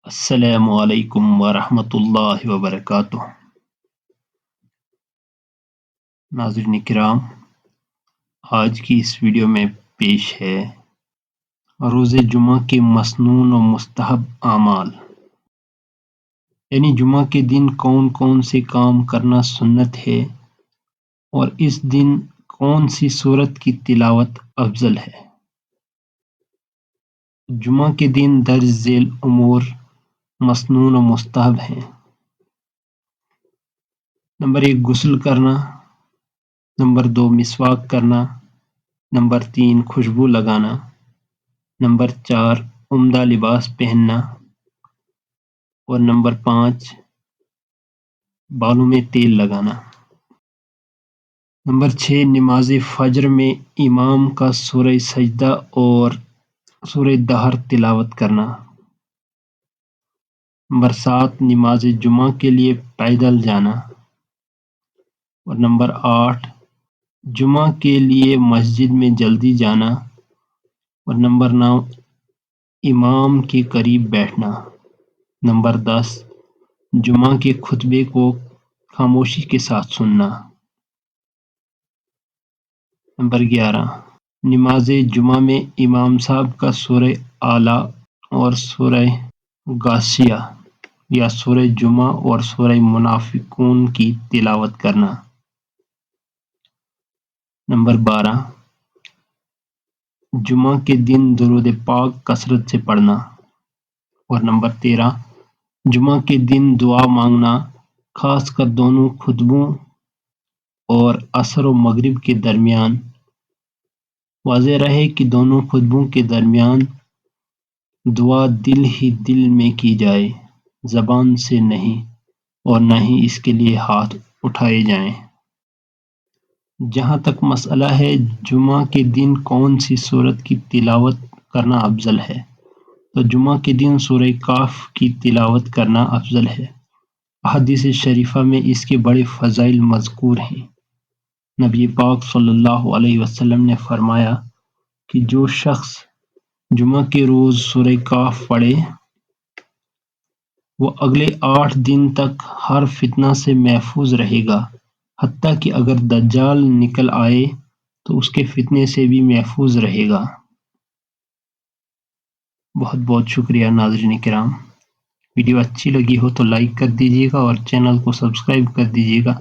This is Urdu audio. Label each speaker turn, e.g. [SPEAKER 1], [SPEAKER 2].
[SPEAKER 1] السلام علیکم ورحمۃ اللہ وبرکاتہ۔ ناظرین کرام، آج کی اس ویڈیو میں پیش ہے روز جمعہ کے مسنون و مستحب اعمال، یعنی جمعہ کے دن کون کون سے کام کرنا سنت ہے اور اس دن کون سی سورت کی تلاوت افضل ہے۔ جمعہ کے دن درج ذیل امور مسنون و مستحب ہیں۔ نمبر 1 غسل کرنا، نمبر 2 مسواک کرنا، نمبر 3 خوشبو لگانا، نمبر 4 عمدہ لباس پہننا اور نمبر 5 بالوں میں تیل لگانا۔ نمبر 6 نماز فجر میں امام کا سورہ سجدہ اور سورہ دہر تلاوت کرنا۔ نمبر 7 نماز جمعہ کے لیے پیدل جانا اور نمبر 8 جمعہ کے لیے مسجد میں جلدی جانا اور نمبر 9 امام کے قریب بیٹھنا۔ نمبر 10 جمعہ کے خطبے کو خاموشی کے ساتھ سننا۔ نمبر 11 نماز جمعہ میں امام صاحب کا سورہ اعلیٰ اور سورہ غاشیہ یا سورہ جمعہ اور سورہ منافقون کی تلاوت کرنا۔ نمبر 12 جمعہ کے دن درود پاک کثرت سے پڑھنا اور نمبر 13 جمعہ کے دن دعا مانگنا، خاص کر دونوں خطبوں اور عصر و مغرب کے درمیان۔ واضح رہے کہ دونوں خطبوں کے درمیان دعا دل ہی دل میں کی جائے، زبان سے نہیں، اور نہ ہی اس کے لیے ہاتھ اٹھائے جائیں۔ جہاں تک مسئلہ ہے جمعہ کے دن کون سی سورت کی تلاوت کرنا افضل ہے، تو جمعہ کے دن سورہ کہف کی تلاوت کرنا افضل ہے۔ احادیث شریفہ میں اس کے بڑے فضائل مذکور ہیں۔ نبی پاک صلی اللہ علیہ وسلم نے فرمایا کہ جو شخص جمعہ کے روز سورہ کہف پڑھے وہ اگلے 8 دن تک ہر فتنہ سے محفوظ رہے گا، حتیٰ کہ اگر دجال نکل آئے تو اس کے فتنے سے بھی محفوظ رہے گا۔ بہت بہت شکریہ ناظرین کرام، ویڈیو اچھی لگی ہو تو لائک کر دیجیے گا اور چینل کو سبسکرائب کر دیجیے گا۔